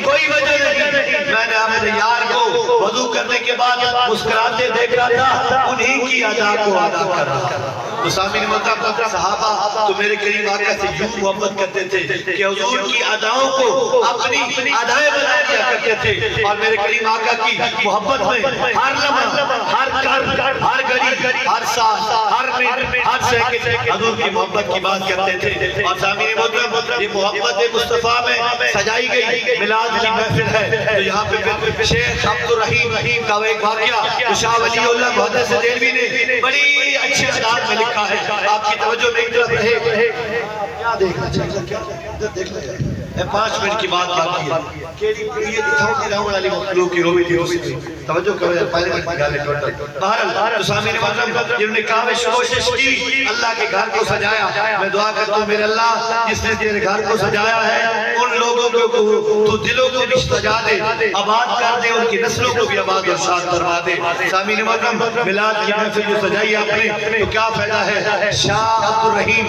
کوئی وجہ نہیں، میں نے اپنے یار کو وضو کرنے کے بعد مسکراتے دیکھا تھا، انہی کی ادا کو ادا کر رہا تھا۔ تو سامعین محترم، صحابہ تو میرے کریم آقا سے یوں محبت کرتے تھے کہ حضور کی اداؤں کو اپنی ادائیں بنا دیا کرتے تھے، اور میرے کریم آقا کی محبت میں ہر لمحہ، ہر کر، ہر گھڑی، ہر سانس، ہر منٹ، ہر سیکنڈ حضور کی محبت کی بات کرتے تھے۔ اور سامعین محترم، یہ محبت مصطفیٰ میں سجائی گئی میلاد کی محفل ہے۔ تو یہاں پہ شیخ عبدالرحیم کا ایک واقعہ تو شاہ ولی اللہ محدث دہلوی نے بڑی اچھے انداز میں لکھا ہے، آپ کی توجہ میں ایک طرف رہے۔ کیا دیکھنا چاہیے، کیا دیکھ لیں، 5 منٹ کی بات باقی ہے کہ یہ دکھاؤں کی رہوں والی مخلوق کی روی تھی اس میں توجہ کرو یا 5 منٹ کی گالے ٹوٹل۔ بہرحال تو سامعین محترم، جنہوں نے کاوش کوشش کی اللہ کے گھر کو سجایا، میں دعا کرتا ہوں میرے اللہ جس نے تیرے گھر کو سجایا ہے ان لوگوں کو تو دلوں کو بھی سجا دے، آباد کر دے، ان کی نسلوں کو بھی آباد اور شاد فرما دے۔ سامعین محترم، میلاد کی محفل جو سجائی آپ نے تو کیا فائدہ ہے؟ شاہ عبدالرحیم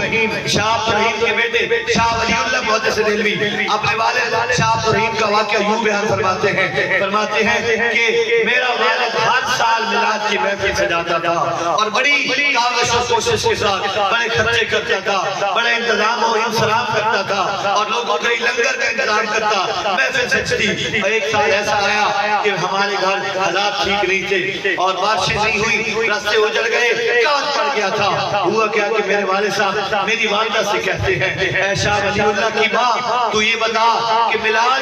کے بیٹے شاہ ولی اللہ محدث دہلوی اپنے والد شاہ عبدالرحیم کا واقعہ یوں بیان فرماتے ہیں کہ میرا والد ہر سال میلاد کی محفل سجاتا تھا اور بڑی کاوش و کوشش کے ساتھ بڑے خرچے کرتا تھا، بڑے انتظام و انصراف کرتا تھا اور لوگوں کے لنگر کا انتظام کرتا، محفل سجتی۔ ایک سال ایسا آیا کہ ہمارے گھر حالات ٹھیک نہیں تھے اور بارشیں نہیں ہوئی، راستے اجڑ گئے، کاٹ پڑ گیا تھا۔ ہوا کیا کہ میرے والد صاحب میری والدہ سے کہتے ہیں، اے شاہ ولی اللہ کی ماں تو یہ بتا کہ میلاد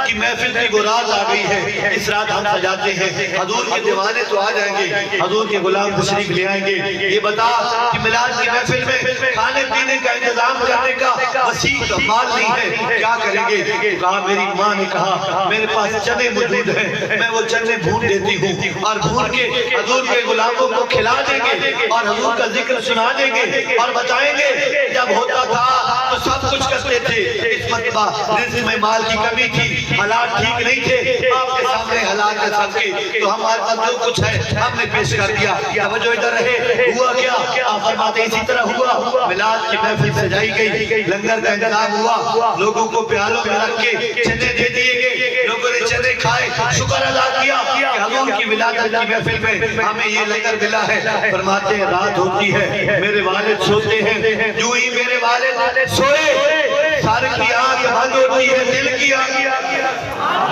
کی محفل کی برات آ گئی ہے، اس رات ہم سجاتے ہیں، حضور کے دیوانے تو آ جائیں گے، حضور کے غلام تشریف لے آئیں گے، یہ بتا کہ میلاد کی محفل میں کھانے پینے کا انتظام کرنے کا وسیع مال نہیں ہے، کیا کریں گے؟ کہا میری ماں نے کہا میرے پاس چنے موجود ہیں، میں وہ چنے بھون دیتی ہوں اور بھون کے حضور کے غلاموں کو کھلا دیں گے اور حضور کا ذکر سنا دیں گے اور بتائیں گے جب ہوتا تھا تو سب کچھ کرتے تھے، اس مرتبہ رزق میں مال کی کمی تھی، حالات ٹھیک نہیں تھے، آپ کے سامنے حالات ہے سب کے، تو ہمارے پاس جو کچھ ہے ہم نے پیش کر دیا۔ توجہ ادھر رہے، ہوا کیا؟ آپ فرماتے اسی طرح ہوا، میلاد کی محفل سجائی گئی، لنگر کا انتظام ہوا، لوگوں کو پیالوں میں رکھ کے چنے دے دیے گئے، لوگوں نے چنے کھائے، شکر ادا کیا کہ حضور کی ولادت کی محفل میں ہمیں یہ لنگر ملا ہے۔ فرماتے ہیں رات ہوتی ہے، میرے والد سوتے ہیں، جو ہی میرے والد سوئے سار کی آنکھ بند ہوتی ہے، دل کی آنکھ،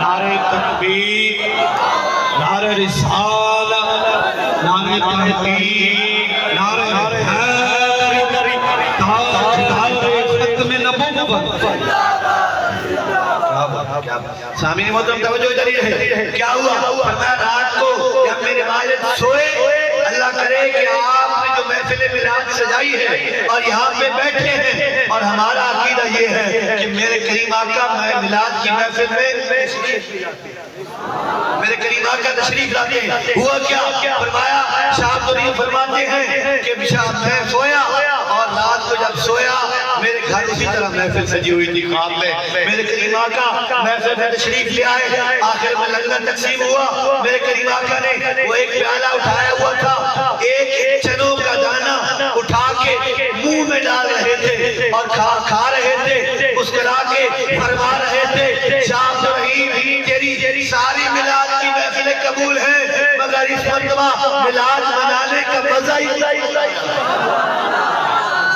نعرہ تکبیر، نعرہ رسالت، نعرہ تحقیق، نعرہ حیدری، تاجدار ختم نبوت۔ سامعین محترم توجہ ادھر ہی رہے، کیا ہوا؟ فرمایا رات کو جب میرے والد سوئے، اللہ کرے کہ آپ نے جو محفل میلاد سجائی ہے اور یہاں پہ بیٹھے ہیں اور ہمارا عقیدہ یہ ہے کہ میرے کریم آقا میلاد کی محفل میں میرے کریم آقا تشریف لاتے ہیں۔ ہوا کیا؟ فرمایا شاہ عبدالرحیم فرماتے ہیں کہ میں سویا اور رات کو جب سویا میرے گھر اسی طرح محفل سجی ہوئی تھی خواب میں، میرے کریم آقا محفل میں تشریف لے آئے، آخر میں لنگر تقسیم ہوا، میرے کریم آقا نے وہ ایک پیالہ اٹھایا ہوا تھا، ایک چنوں کا دانہ اٹھا کے منہ میں ڈال رہے تھے اور کھا رہے تھے، مسکرا کے فرما رہے تھے شاہ عبدالرحیم تیری ساری میلاد کی محفلیں قبول ہیں مگر اس مرتبہ میلاد منانے کا مزہ ہی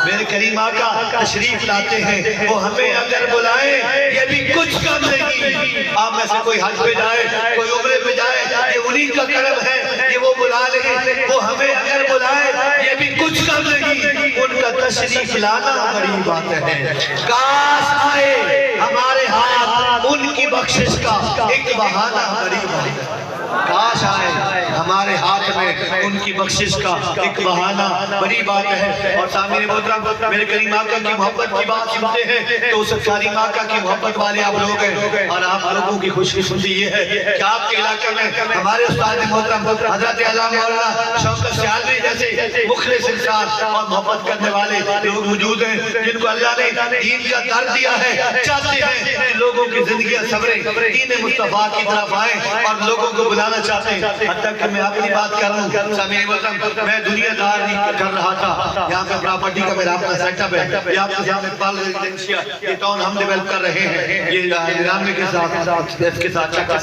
میرے کریم آقا تشریف لاتے ہیں، وہ ہمیں اگر بلائیں یہ بھی کچھ کم نہیں، آپ میں سے کوئی حج پہ جائے، کوئی عمرے پہ جائے، یہ انہی کا کرم ہے، یہ وہ بلا لیں، وہ ہمیں اگر بلائیں یہ بھی کچھ کم نہیں، ان کا تشریف لانا بڑی بات ہے۔ کاش آئے ہمارے ہاتھ ان کی بخشش کا ایک بہانہ بڑی بات ہے، کاش آئے ہمارے ہاتھ میں ان کی بخشش کا ایک بہانہ بڑی بات ہے۔ اور سامعین محترم میرے کریم آقا کی محبت کی بات سنتے ہیں تو اس کریم آقا کی محبت والے آپ لوگ ہیں، اور آپ لوگوں کی خوش قسمتی یہ ہے کہ آپ کے علاقے میں ہمارے استاد محترم حضرت علامہ مولانا شوکت سیالوی جیسے مخلص انسان اور محبت کرنے والے لوگ موجود ہیں جن کو اللہ نے دین کا در دیا ہے، چاہتے ہیں کہ لوگوں کی زندگیاں سنوریں، دین مصطفیٰ کی طرف آئیں اور لوگوں کو بلانا چاہتے ہیں۔ حتیٰ کہ میں اپنی بات کر لوں سامعین محترم، میں دنیا دار نہیں کر رہا تھا، یہاں پہ پراپرٹی کا میرا اپنا سیٹ اپ ہے، یہ آپ کے سامنے پال ریزیڈنشیا یہ ٹاؤن ہم ڈیولپ کر رہے ہیں، یہ نظام کے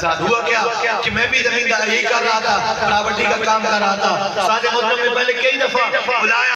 ساتھ ہوا کیا کہ میں بھی زمینداری کر رہا تھا، پراپرٹی کا کام کر رہا تھا، سارے محترم میں پہلے کئی دفعہ بلایا